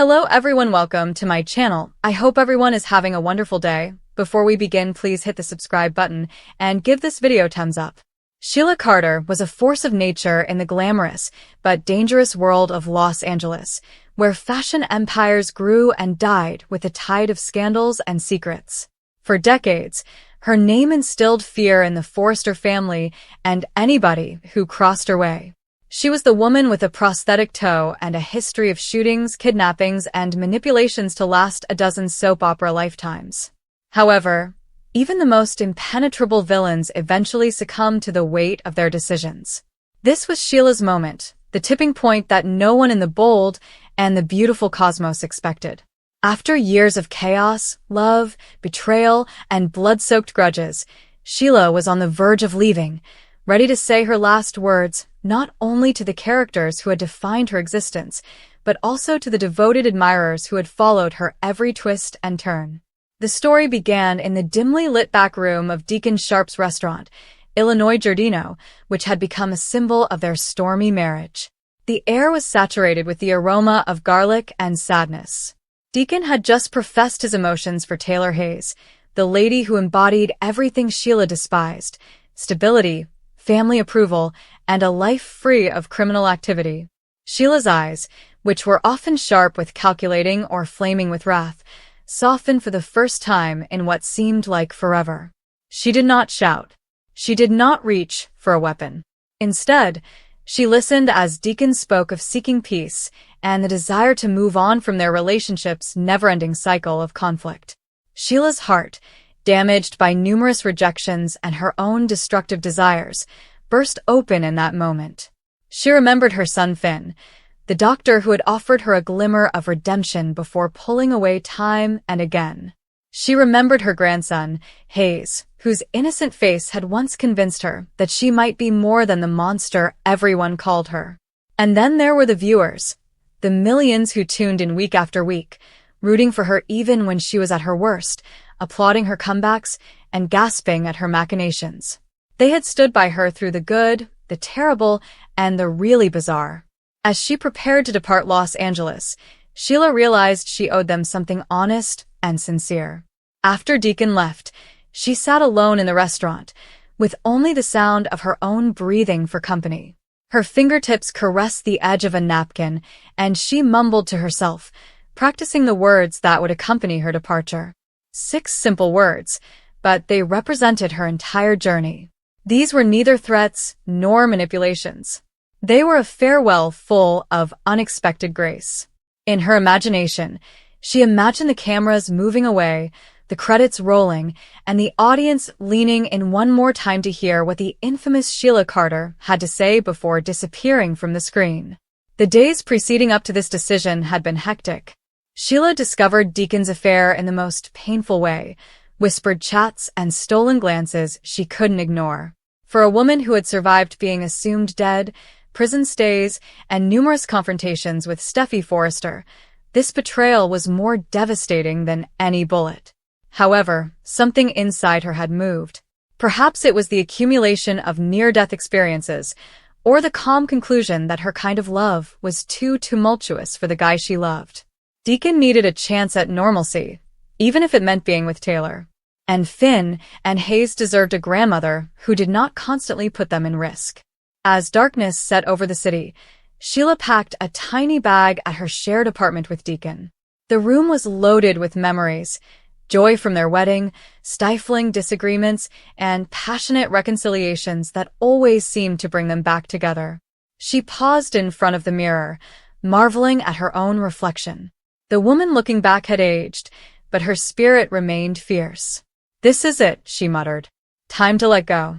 Hello everyone, welcome to my channel. I hope everyone is having a wonderful day. Before we begin, please hit the subscribe button and give this video a thumbs up. SHEILA Carter was a force of nature in the glamorous but dangerous world of Los Angeles, where fashion empires grew and died with a tide of scandals and secrets. For decades, her name instilled fear in the Forrester family and anybody who crossed her way. She was the woman with a prosthetic toe and a history of shootings, kidnappings, and manipulations to last a dozen soap opera lifetimes. However, even the most impenetrable villains eventually succumbed to the weight of their decisions. This was SHEILA's moment, the tipping point that no one in the bold and the beautiful cosmos expected. After years of chaos, love, betrayal, and blood-soaked grudges, SHEILA was on the verge of leaving, ready to say her last words, not only to the characters who had defined her existence, but also to the devoted admirers who had followed her every twist and turn. The story began in the dimly lit back room of Deacon Sharp's restaurant, Illinois Giardino, which had become a symbol of their stormy marriage. The air was saturated with the aroma of garlic and sadness. Deacon had just professed his emotions for Taylor Hayes, the lady who embodied everything SHEILA despised: stability, family approval, and a life free of criminal activity. SHEILA's eyes, which were often sharp with calculating or flaming with wrath, softened for the first time in what seemed like forever. She did not shout. She did not reach for a weapon. Instead, she listened as Deacon spoke of seeking peace and the desire to move on from their relationship's never-ending cycle of conflict. SHEILA's heart, damaged by numerous rejections and her own destructive desires, burst open in that moment. She remembered her son Finn, the doctor who had offered her a glimmer of redemption before pulling away time and again. She remembered her grandson, Hayes, whose innocent face had once convinced her that she might be more than the monster everyone called her. And then there were the viewers, the millions who tuned in week after week, rooting for her even when she was at her worst, applauding her comebacks, and gasping at her machinations. They had stood by her through the good, the terrible, and the really bizarre. As she prepared to depart Los Angeles, SHEILA realized she owed them something honest and sincere. After Deacon left, she sat alone in the restaurant, with only the sound of her own breathing for company. Her fingertips caressed the edge of a napkin, and she mumbled to herself, practicing the words that would accompany her departure. 6 simple words, but they represented her entire journey. These were neither threats nor manipulations. They were a farewell full of unexpected grace. In her imagination, she imagined the cameras moving away, the credits rolling, and the audience leaning in one more time to hear what the infamous SHEILA Carter had to say before disappearing from the screen. The days preceding up to this decision had been hectic. SHEILA discovered Deacon's affair in the most painful way, whispered chats and stolen glances she couldn't ignore. For a woman who had survived being assumed dead, prison stays, and numerous confrontations with Steffi Forrester, this betrayal was more devastating than any bullet. However, something inside her had moved. Perhaps it was the accumulation of near-death experiences, or the calm conclusion that her kind of love was too tumultuous for the guy she loved. Deacon needed a chance at normalcy, even if it meant being with Taylor. And Finn and Hayes deserved a grandmother who did not constantly put them in risk. As darkness set over the city, SHEILA packed a tiny bag at her shared apartment with Deacon. The room was loaded with memories, joy from their wedding, stifling disagreements, and passionate reconciliations that always seemed to bring them back together. She paused in front of the mirror, marveling at her own reflection. The woman looking back had aged, but her spirit remained fierce. "This is it," she muttered. "Time to let go."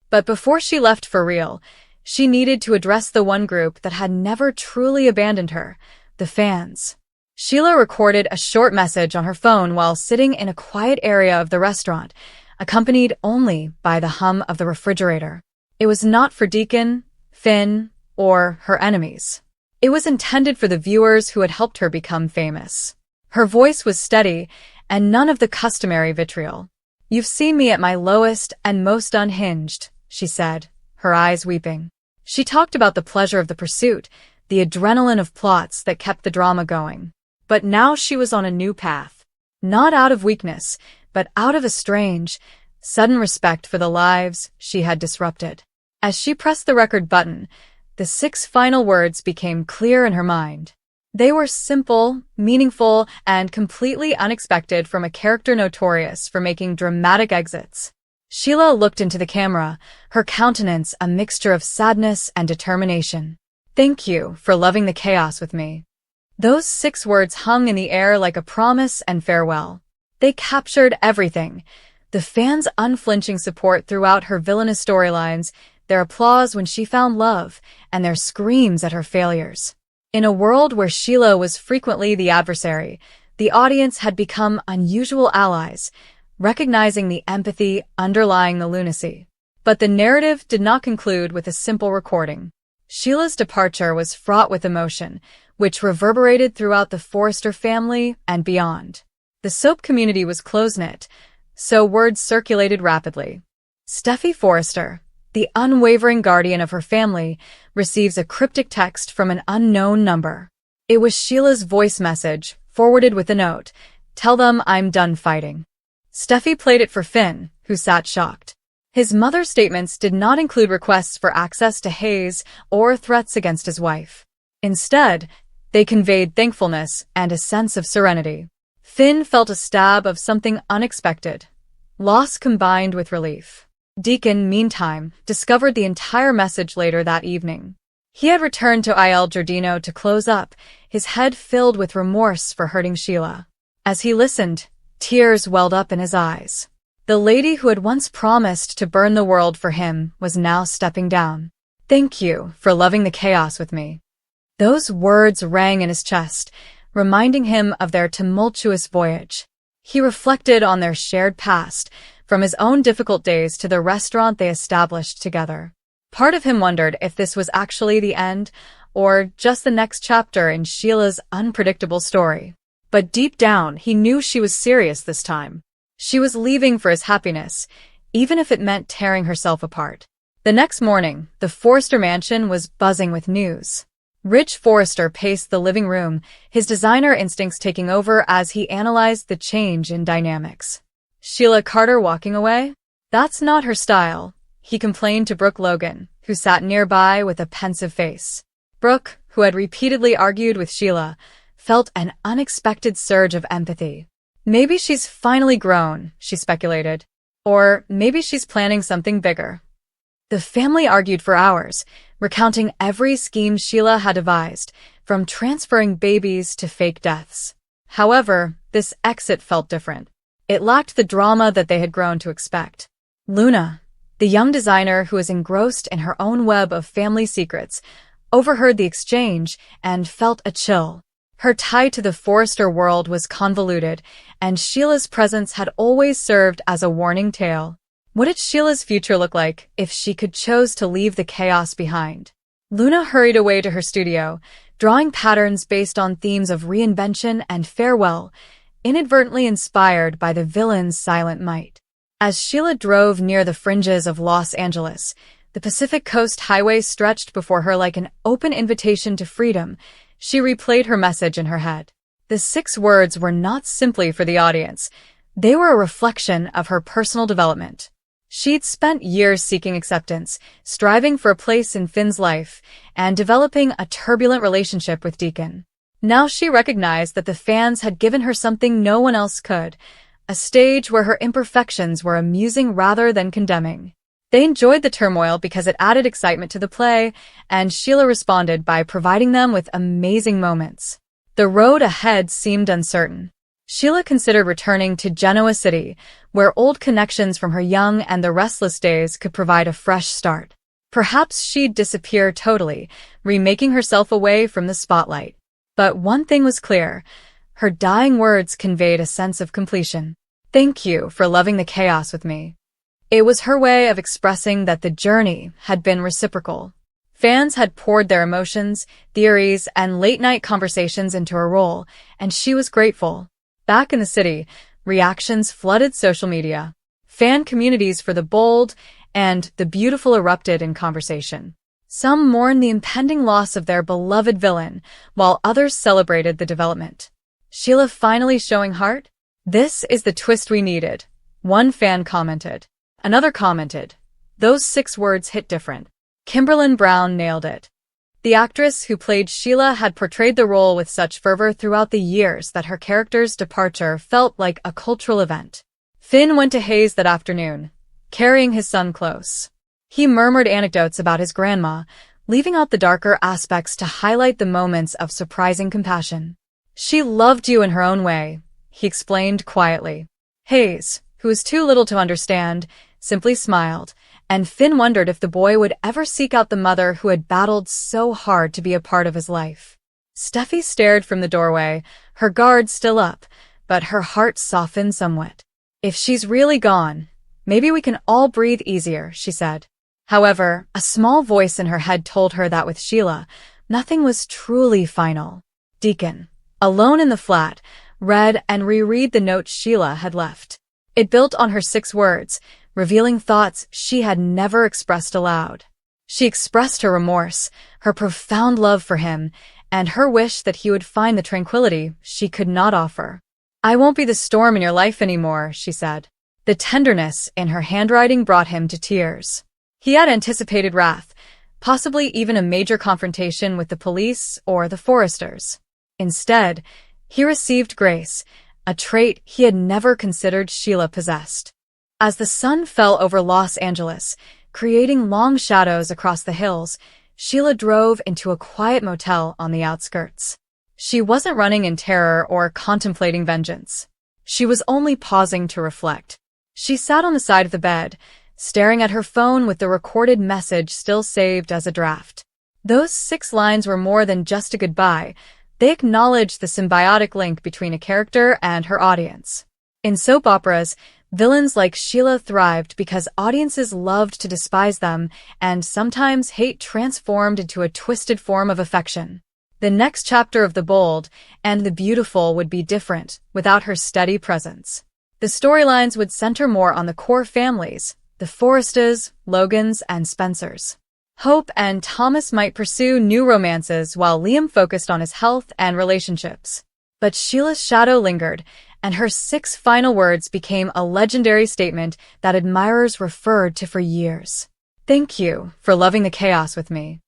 But before she left for real, she needed to address the one group that had never truly abandoned her, the fans. SHEILA recorded a short message on her phone while sitting in a quiet area of the restaurant, accompanied only by the hum of the refrigerator. It was not for Deacon, Finn, or her enemies. It was intended for the viewers who had helped her become famous. Her voice was steady, and none of the customary vitriol. "You've seen me at my lowest and most unhinged," she said, her eyes weeping. She talked about the pleasure of the pursuit, the adrenaline of plots that kept the drama going. But now she was on a new path. Not out of weakness, but out of a strange, sudden respect for the lives she had disrupted. As she pressed the record button, the 6 final words became clear in her mind. They were simple, meaningful, and completely unexpected from a character notorious for making dramatic exits. Sheila looked into the camera, her countenance a mixture of sadness and determination. "Thank you for loving the chaos with me." Those 6 words hung in the air like a promise and farewell. They captured everything: the fans' unflinching support throughout her villainous storylines, their applause when she found love, and their screams at her failures. In a world where Sheila was frequently the adversary, the audience had become unusual allies, recognizing the empathy underlying the lunacy. But the narrative did not conclude with a simple recording. Sheila's departure was fraught with emotion, which reverberated throughout the Forrester family and beyond. The soap community was close-knit, so word circulated rapidly. Steffi Forrester, the unwavering guardian of her family, receives a cryptic text from an unknown number. It was Sheila's voice message, forwarded with a note: "Tell them I'm done fighting." Steffi played it for Finn, who sat shocked. His mother's statements did not include requests for access to Hayes or threats against his wife. Instead, they conveyed thankfulness and a sense of serenity. Finn felt a stab of something unexpected: loss combined with relief. Deacon, meantime, discovered the entire message later that evening. He had returned to Il Giardino to close up, his head filled with remorse for hurting Sheila. As he listened, tears welled up in his eyes. The lady who had once promised to burn the world for him was now stepping down. "Thank you for loving the chaos with me." Those words rang in his chest, reminding him of their tumultuous voyage. He reflected on their shared past, from his own difficult days to the restaurant they established together. Part of him wondered if this was actually the end, or just the next chapter in Sheila's unpredictable story. But deep down, he knew she was serious this time. She was leaving for his happiness, even if it meant tearing herself apart. The next morning, the Forrester mansion was buzzing with news. Rich Forrester paced the living room, his designer instincts taking over as he analyzed the change in dynamics. "Sheila Carter walking away? That's not her style," he complained to Brooke Logan, who sat nearby with a pensive face. Brooke, who had repeatedly argued with Sheila, felt an unexpected surge of empathy. "Maybe she's finally grown," she speculated. "Or maybe she's planning something bigger." The family argued for hours, recounting every scheme Sheila had devised, from transferring babies to fake deaths. However, this exit felt different. It lacked the drama that they had grown to expect. Luna, the young designer who was engrossed in her own web of family secrets, overheard the exchange and felt a chill. Her tie to the Forrester world was convoluted, and Sheila's presence had always served as a warning tale. What did Sheila's future look like if she could choose to leave the chaos behind? Luna hurried away to her studio, drawing patterns based on themes of reinvention and farewell, inadvertently inspired by the villain's silent might. As Sheila drove near the fringes of Los Angeles, the Pacific Coast Highway stretched before her like an open invitation to freedom. She replayed her message in her head. The 6 words were not simply for the audience. They were a reflection of her personal development. She'd spent years seeking acceptance, striving for a place in Finn's life, and developing a turbulent relationship with Deacon. Now she recognized that the fans had given her something no one else could, a stage where her imperfections were amusing rather than condemning. They enjoyed the turmoil because it added excitement to the play, and Sheila responded by providing them with amazing moments. The road ahead seemed uncertain. Sheila considered returning to Genoa City, where old connections from her young and the restless days could provide a fresh start. Perhaps she'd disappear totally, remaking herself away from the spotlight. But one thing was clear: her dying words conveyed a sense of completion. "Thank you for loving the chaos with me." It was her way of expressing that the journey had been reciprocal. Fans had poured their emotions, theories, and late-night conversations into her role, and she was grateful. Back in the city, reactions flooded social media. Fan communities for the bold and the beautiful erupted in conversation. Some mourned the impending loss of their beloved villain, while others celebrated the development. Sheila finally showing heart? This is the twist we needed. One fan commented. Another commented. Those 6 words hit different. Kimberlyn Brown nailed it. The actress who played Sheila had portrayed the role with such fervor throughout the years that her character's departure felt like a cultural event. Finn went to Hayes that afternoon, carrying his son close. He murmured anecdotes about his grandma, leaving out the darker aspects to highlight the moments of surprising compassion. She loved you in her own way, he explained quietly. Hayes, who was too little to understand, simply smiled, and Finn wondered if the boy would ever seek out the mother who had battled so hard to be a part of his life. Steffi stared from the doorway, her guard still up, but her heart softened somewhat. If she's really gone, maybe we can all breathe easier, she said. However, a small voice in her head told her that with Sheila, nothing was truly final. Deacon, alone in the flat, read and reread the note Sheila had left. It built on her 6 words, revealing thoughts she had never expressed aloud. She expressed her remorse, her profound love for him, and her wish that he would find the tranquility she could not offer. I won't be the storm in your life anymore, she said. The tenderness in her handwriting brought him to tears. He had anticipated wrath, possibly even a major confrontation with the police or the Foresters. Instead, he received grace, a trait he had never considered Sheila possessed. As the sun fell over Los Angeles, creating long shadows across the hills, Sheila drove into a quiet motel on the outskirts. She wasn't running in terror or contemplating vengeance. She was only pausing to reflect. She sat on the side of the bed, staring at her phone with the recorded message still saved as a draft. Those 6 lines were more than just a goodbye. They acknowledged the symbiotic link between a character and her audience. In soap operas, villains like Sheila thrived because audiences loved to despise them, and sometimes hate transformed into a twisted form of affection. The next chapter of The Bold and the Beautiful would be different without her steady presence. The storylines would center more on the core families, the Foresters, Logans, and Spencers. Hope and Thomas might pursue new romances while Liam focused on his health and relationships. But Sheila's shadow lingered, and her 6 final words became a legendary statement that admirers referred to for years. Thank you for loving the chaos with me.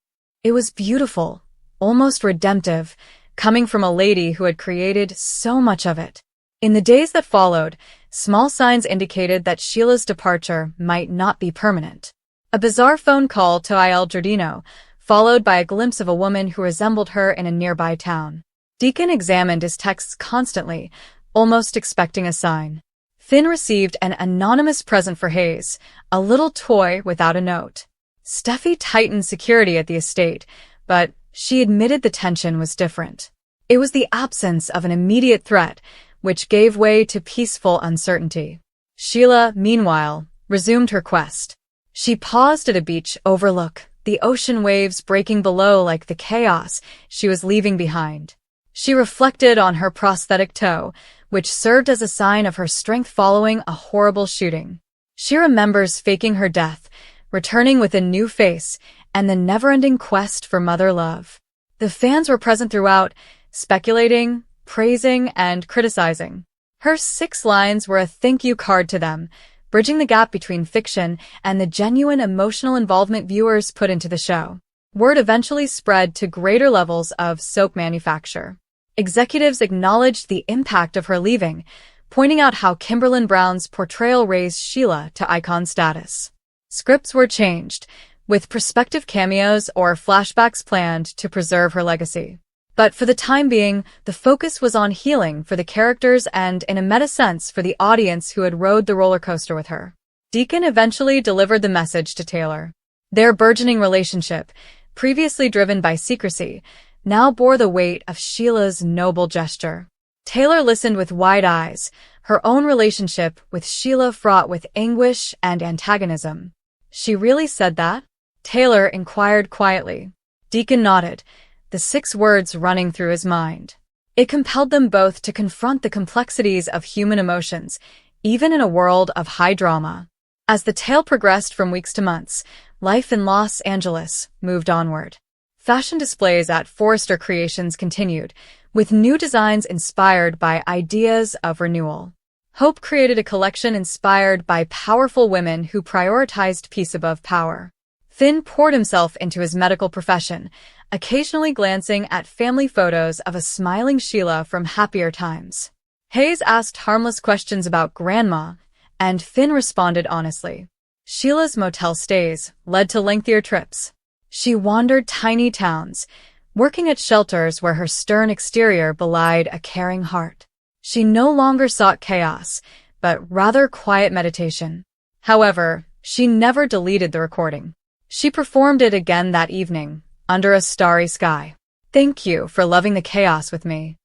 It was beautiful, almost redemptive, coming from a lady who had created so much of it. In the days that followed, small signs indicated that Sheila's departure might not be permanent. A bizarre phone call to Il Giardino, followed by a glimpse of a woman who resembled her in a nearby town. Deacon examined his texts constantly, almost expecting a sign. Finn received an anonymous present for Hayes, a little toy without a note. Steffi tightened security at the estate, but she admitted the tension was different. It was the absence of an immediate threat, which gave way to peaceful uncertainty. Sheila, meanwhile, resumed her quest. She paused at a beach overlook, the ocean waves breaking below like the chaos she was leaving behind. She reflected on her prosthetic toe, which served as a sign of her strength following a horrible shooting. She remembers faking her death, returning with a new face, and the never-ending quest for mother love. The fans were present throughout, speculating, praising, and criticizing. Her 6 lines were a thank you card to them, bridging the gap between fiction and the genuine emotional involvement viewers put into the show. Word eventually spread to greater levels of soap manufacture. Executives acknowledged the impact of her leaving, pointing out how Kimberlyn Brown's portrayal raised Sheila to icon status. Scripts were changed, with prospective cameos or flashbacks planned to preserve her legacy. But for the time being, the focus was on healing for the characters and, in a meta sense, for the audience who had rode the roller coaster with her. Deacon eventually delivered the message to Taylor. Their burgeoning relationship, previously driven by secrecy, now bore the weight of Sheila's noble gesture. Taylor listened with wide eyes, her own relationship with Sheila fraught with anguish and antagonism. She really said that? Taylor inquired quietly. Deacon nodded, the 6 words running through his mind. It compelled them both to confront the complexities of human emotions, even in a world of high drama. As the tale progressed from weeks to months, life in Los Angeles moved onward. Fashion displays at Forrester Creations continued, with new designs inspired by ideas of renewal. Hope created a collection inspired by powerful women who prioritized peace above power. Finn poured himself into his medical profession, occasionally glancing at family photos of a smiling SHEILA from happier times. Hayes asked harmless questions about Grandma, and Finn responded honestly. SHEILA's motel stays led to lengthier trips. She wandered tiny towns, working at shelters where her stern exterior belied a caring heart. She no longer sought chaos, but rather quiet meditation. However, she never deleted the recording. She performed it again that evening, under a starry sky. "Thank you for loving the chaos with me."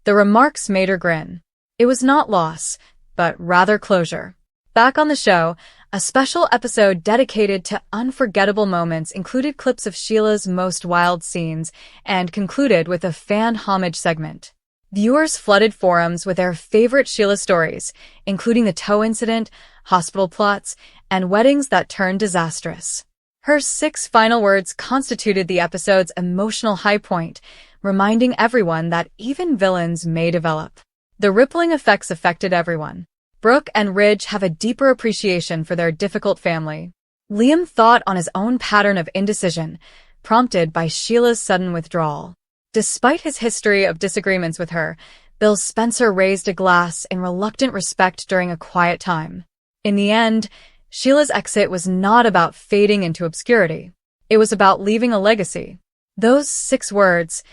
The remarks made her grin. It was not loss, but rather closure. Back on the show, a special episode dedicated to unforgettable moments included clips of SHEILA's most wild scenes and concluded with a fan homage segment. Viewers flooded forums with their favorite SHEILA stories, including the toe incident, hospital plots, and weddings that turned disastrous. Her 6 final words constituted the episode's emotional high point, reminding everyone that even villains may develop. The rippling effects affected everyone. Brooke and Ridge have a deeper appreciation for their difficult family. Liam thought on his own pattern of indecision, prompted by SHEILA's sudden withdrawal. Despite his history of disagreements with her, Bill Spencer raised a glass in reluctant respect during a quiet time. In the end, SHEILA's exit was not about fading into obscurity. It was about leaving a legacy. Those 6 words,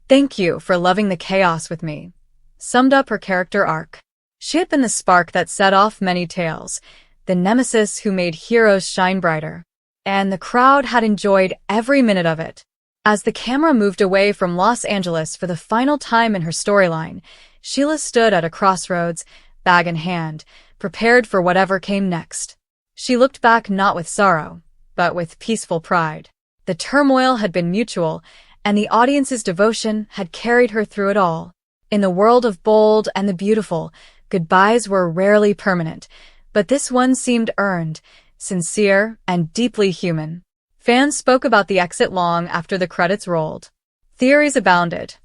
"Thank you for loving the chaos with me," summed up her character arc. She had been the spark that set off many tales, the nemesis who made heroes shine brighter. And the crowd had enjoyed every minute of it. As the camera moved away from Los Angeles for the final time in her storyline, SHEILA stood at a crossroads, bag in hand, prepared for whatever came next. She looked back not with sorrow, but with peaceful pride. The turmoil had been mutual, and the audience's devotion had carried her through it all. In the world of bold and the beautiful, goodbyes were rarely permanent, but this one seemed earned, sincere, and deeply human. Fans spoke about the exit long after the credits rolled. Theories abounded.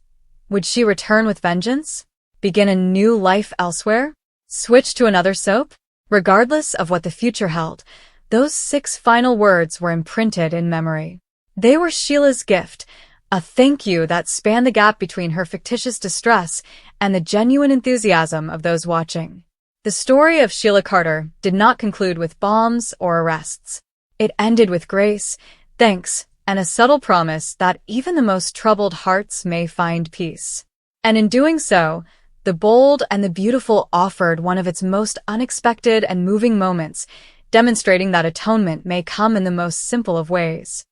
Would she return with vengeance? Begin a new life elsewhere? Switch to another soap? Regardless of what the future held, those 6 final words were imprinted in memory. They were SHEILA's gift, a thank you that spanned the gap between her fictitious distress and the genuine enthusiasm of those watching. The story of SHEILA Carter did not conclude with bombs or arrests. It ended with grace, thanks, and a subtle promise that even the most troubled hearts may find peace. And in doing so, the bold and the beautiful offered one of its most unexpected and moving moments, demonstrating that atonement may come in the most simple of ways.